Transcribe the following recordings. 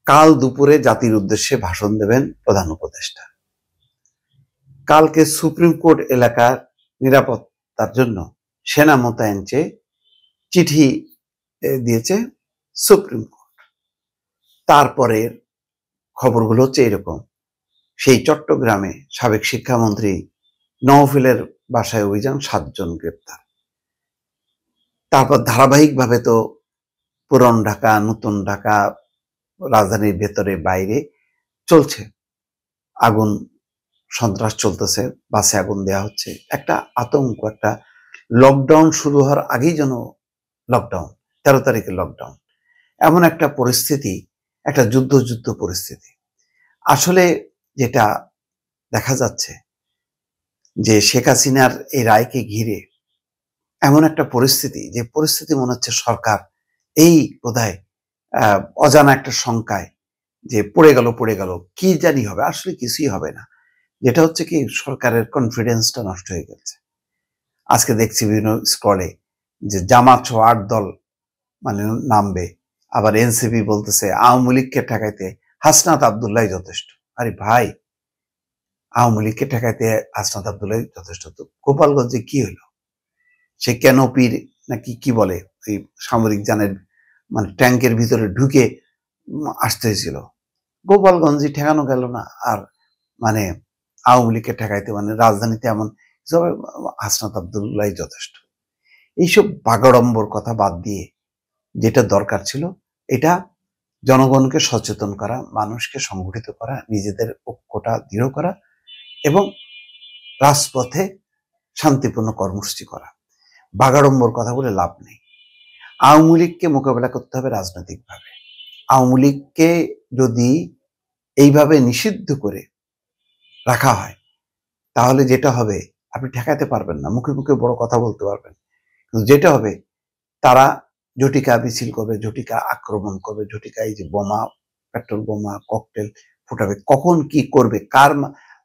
কাল দুপুরে জাতির উদ্দেশ্যে ভাষণ দেবেন প্রধান উপদেষ্টা। কালকে সুপ্রিম কোর্ট এলাকার নিরাপত্তার জন্য সেনা মোতায়েন চেয়ে চিঠি দিয়েছে সুপ্রিম কোর্ট। তারপরের খবরগুলো হচ্ছে এরকম, সেই চট্টগ্রামে সাবেক শিক্ষামন্ত্রী নওফিলের বাসায় অভিযান, 7 জন গ্রেপ্তার। তারপর ধারাবাহিকভাবে তো পুরন ঢাকা, নতুন ঢাকা, রাজধানীর ভেতরে বাইরে চলছে আগুন, সন্ত্রাস চলতেছে, বাসে আগুন দেওয়া হচ্ছে, একটা আতঙ্ক, একটা লকডাউন শুরু হওয়ার আগেই যেন লকডাউন, 13 তারিখে লকডাউন, এমন একটা পরিস্থিতি, একটা যুদ্ধ পরিস্থিতি। আসলে যেটা দেখা যাচ্ছে যে শেখ হাসিনার এই রায়কে ঘিরে এমন একটা পরিস্থিতি, যে পরিস্থিতি মনে হচ্ছে সরকার এই বোধহয় অজানা একটা শঙ্কায় যে পড়ে গেল, কি জানি হবে, আসলে কিছুই হবে না। যেটা হচ্ছে কি, সরকারের কনফিডেন্সটা নষ্ট হয়ে গেছে। আজকে দেখছি বিভিন্ন স্ক্রলে যে জামাত সহ 8 দল মানে নামবে, আবার এনসিপি বলতেছে আওয়ামী লীগকে ঠেকাইতে হাসনাত আব্দুল্লাহ যথেষ্ট। আরে ভাই, আওয়ামী লীগকে ঠেকাইতে হাসনাত আব্দুল্লাহ যথেষ্ট? তো গোপালগঞ্জে কি হলো? সে ক্যানোপির নাকি কি বলে, ওই সামরিক যানের মানে ট্যাঙ্কের ভিতরে ঢুকে আসতে হয়েছিল। গোপালগঞ্জে ঠেকানো গেল না, আর মানে আওয়ামী লীগকে ঠেকাইতে মানে রাজধানীতে এমন হাসনাত আব্দুল্লাহ যথেষ্ট। এইসব বাগাড়ম্বর কথা বাদ দিয়ে যেটা দরকার ছিল, এটা জনগণকে সচেতন করা, মানুষকে সংগঠিত করা, নিজেদের ঐক্যটা দৃঢ় করা এবং রাজপথে শান্তিপূর্ণ কর্মসূচি করা। বাগাড়ম্বর কথা বলে লাভ নেই। আওয়ামী লীগকে মোকাবেলা করতে হবে রাজনৈতিকভাবে। আওয়ামী লীগকে যদি এইভাবে নিষিদ্ধ করে রাখা হয়, তাহলে যেটা হবে, আপনি ঠেকাতে পারবেন না, মুখে মুখে বড় কথা বলতে পারবেন, কিন্তু যেটা হবে, তারা ঝটিকা মিছিল করবে, ঝটিকা আক্রমণ করবে, ঝটিকা এই যে বোমা, পেট্রোল বোমা, ককটেল ফুটাবে, কখন কি করবে, কার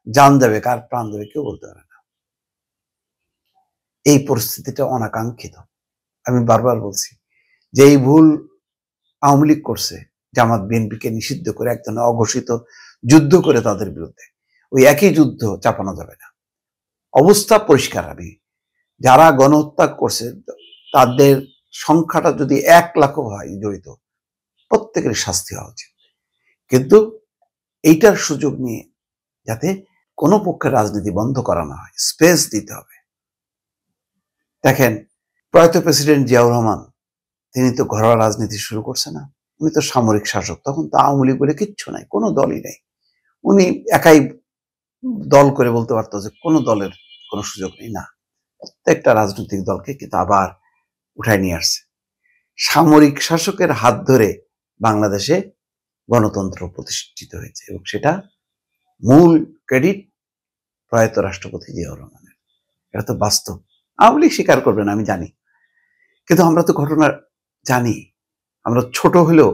জান যাবে, কার প্রাণ যাবে, কেউ বলতে পারে না। এই পরিস্থিতিটা অনাকাঙ্ক্ষিত। আমি বারবার বলছি যে এই ভুল আওয়ামী লীগ করছে, জামাত বিএনপিকে নিষিদ্ধ করে এক ধরনের অঘোষিত যুদ্ধ করে তাদের বিরুদ্ধে। ওই একই যুদ্ধ চাপানো যাবে না। অবস্থা পরিষ্কার। আমি যারা গণহত্যা করছে তাদের সংখ্যাটা যদি 1 লাখও হয় জড়িত, প্রত্যেকের শাস্তি হওয়া উচিত। কিন্তু এইটার সুযোগ নিয়ে যাতে কোনো পক্ষের রাজনীতি বন্ধ করা না হয়, স্পেস দিতে হবে। দেখেন, প্রয়াত প্রেসিডেন্ট জিয়াউর রহমান, তিনি তো ঘরোয়া রাজনীতি শুরু করছে না, উনি তো সামরিক শাসক। তখন তো আওয়ামী লীগ বলে কিচ্ছু নাই, কোনো দলই নেই। উনি একাই দল করে বলতে পারতো যে কোনো দলের কোনো সুযোগ নেই, না, প্রত্যেকটা রাজনৈতিক দলকে কিন্তু আবার উঠায় নিয়ে আসছে। সামরিক শাসকের হাত ধরে বাংলাদেশে গণতন্ত্র প্রতিষ্ঠিত হয়েছে এবং সেটা মূল ক্রেডিট প্রয়াত রাষ্ট্রপতি জিয়াউর রহমানের। এটা তো বাস্তব। আওয়ামী লীগ স্বীকার করবে না, আমি জানি, কিন্তু আমরা তো ঘটনা জানি। আমরা ছোট হলেও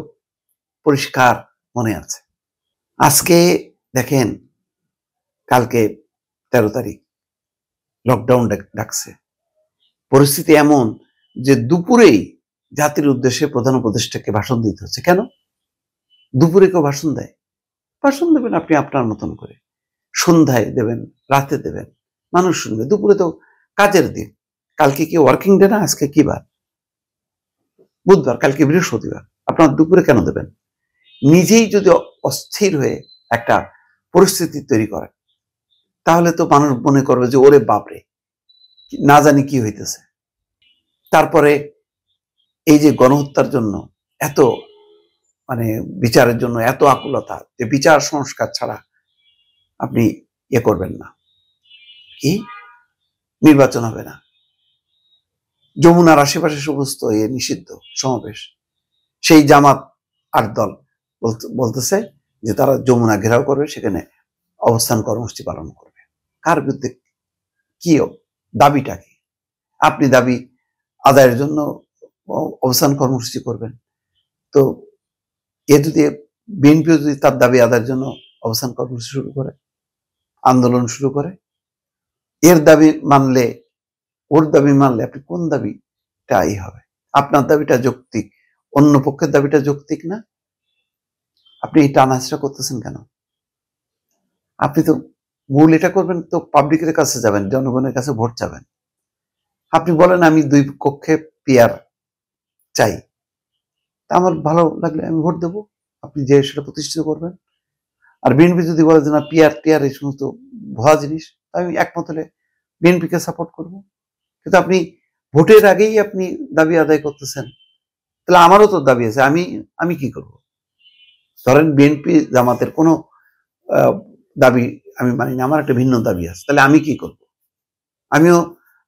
পরিষ্কার মনে আছে। আজকে দেখেন, কালকে 13 তারিখ লকডাউন ডাকছে। পরিস্থিতি এমন যে দুপুরেই জাতির উদ্দেশ্যে প্রধান উপদেষ্টাকে ভাষণ দিতে হচ্ছে। কেন? দুপুরে কেউ ভাষণ দেয়? ভাষণ দেবেন আপনি আপনার মতন করে, সন্ধ্যায় দেবেন, রাতে দেবেন, মানুষ শুনবে। দুপুরে তো কাজের দিন। কালকে কি ওয়ার্কিং ডে না? আজকে কি বার? বুধবার, কালকে বৃহস্পতিবার। আপনার দুপুরে কেন দেবেন? নিজেই যদি অস্থির হয়ে একটা পরিস্থিতি তৈরি করে, তাহলে তো মানুষ মনে করবে যে ওরে বাপরে, না জানি কি হইতেছে। তারপরে এই যে গণহত্যার জন্য এত মানে বিচারের জন্য এত আকুলতা, যে বিচার সংস্কার ছাড়া আপনি ইয়ে করবেন না, কি নির্বাচন হবে না। যমুনার আশেপাশে সমস্ত নিষিদ্ধ সমাবেশ, সেই জামাত 8 দল বলতেছে যে তারা যমুনা ঘেরাও করবে, সেখানে অবস্থান কর্মসূচি পালন করবে। কার বিরুদ্ধে? কি দাবিটা কি? আপনি দাবি আদায়ের জন্য অবস্থান কর্মসূচি করবেন, তো এ যদি বিএনপি যদি তার দাবি আদায়ের জন্য অবস্থান কর্মসূচি শুরু করে, আন্দোলন শুরু করে, এর দাবি মানলে, ওর দাবি মানলে আপনি কোন দাবিটাই হবে? আপনার দাবিটা যৌক্তিক, অন্য পক্ষের দাবিটা যৌক্তিক না? আপনি এই টানাহেঁচড়া করতেছেন কেন? আপনি তো মূল এটা করবেন তো পাবলিকের কাছে যাবেন, জনগণের কাছে ভোট চাবেন। আপনি বলেন আমি 2 কক্ষে পিয়ার চাই, তা আমার ভালো লাগলে আমি ভোট দেবো, আপনি যে সেটা প্রতিষ্ঠিত করবেন। আর বিএনপি যদি বলে যে না পিয়ার টিয়ার এই সমস্ত ভুয়া জিনিস, আমি একমত হলে বিএনপিকে সাপোর্ট করব। কিন্তু আপনি ভোটের আগেই আপনি দাবি আদায় করতেছেন, তাহলে আমারও তো দাবি আছে, আমি আমি কি করব? ধরেন বিএনপি জামাতের কোনো দাবি আমি মানি না, আমার একটা ভিন্ন দাবি আছে, তাহলে আমি কি করব? আমিও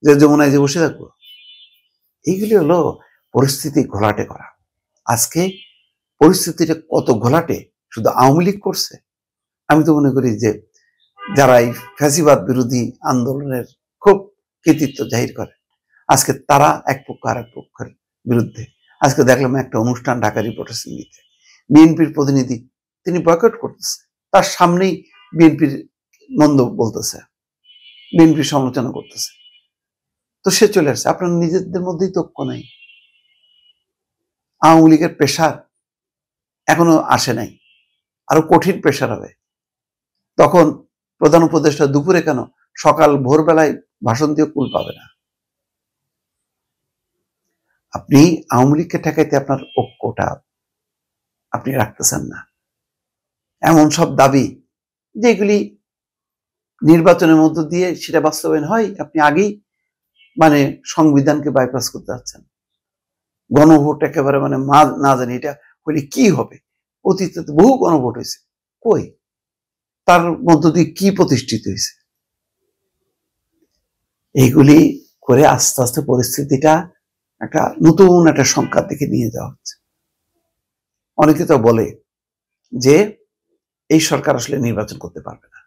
যে যমুনায় যে বসে থাকবো? এইগুলি হলো পরিস্থিতি ঘোলাটে করা। আজকে পরিস্থিতিটা কত ঘোলাটে শুধু আওয়ামী লীগ করছে। আমি তো মনে করি যে যারা এই ফ্যাসিবাদ বিরোধী আন্দোলনের খুব কৃতিত্ব জাহির করে, আজকে তারা এক পক্ষ আর এক পক্ষের বিরুদ্ধে। আজকে দেখলাম একটা অনুষ্ঠান ঢাকা রিপোর্টার সিটিতে, বিএনপির প্রতিনিধি তিনি বয়কট করতেছে, তার সামনেই বিএনপির মন্দ বলতেছে, বিএনপির সমালোচনা করতেছে। তো সে চলে আসছে, আপনার নিজেদের মধ্যেই তো ঐক্য নাই। আওয়ামী লীগের প্রেশার এখনো আসে নাই, আরো কঠিন প্রেশার হবে। তখন প্রধান উপদেষ্টা দুপুরে কেন, সকাল ভোরবেলায় ভাষণ দিয়ে কুল পাবে না। আপনি আওয়ামী লীগকে ঠেকাইতে আপনার ঐক্যটা আপনি রাখতেছেন না। এমন সব দাবি যেগুলি নির্বাচনের মধ্য দিয়ে সেটা বাস্তবায়ন হয়, আপনি আগেই মানে সংবিধানকে বাইপাস করতে যাচ্ছেন। গণভোট একেবারে মানে না জানি এটা হলে কি হবে। অতীতে তো বহু গণভোট হয়েছে, কই তার মধ্য দিয়ে কি প্রতিষ্ঠিত হয়েছে? এইগুলি করে আস্তে আস্তে পরিস্থিতিটা একটা নতুন একটা সংখ্যার দিকে নিয়ে যাওয়া হচ্ছে। অনেকে তো বলে যে এই সরকার আসলে নির্বাচন করতে পারবে না,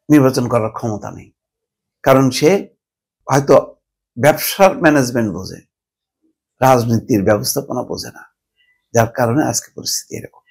নির্বাচন করার ক্ষমতা নেই, কারণ সে হয়তো ব্যবসার ম্যানেজমেন্ট বোঝে, রাজনীতির ব্যবস্থাপনা বোঝে না, যার কারণে আজকে পরিস্থিতি এরকম।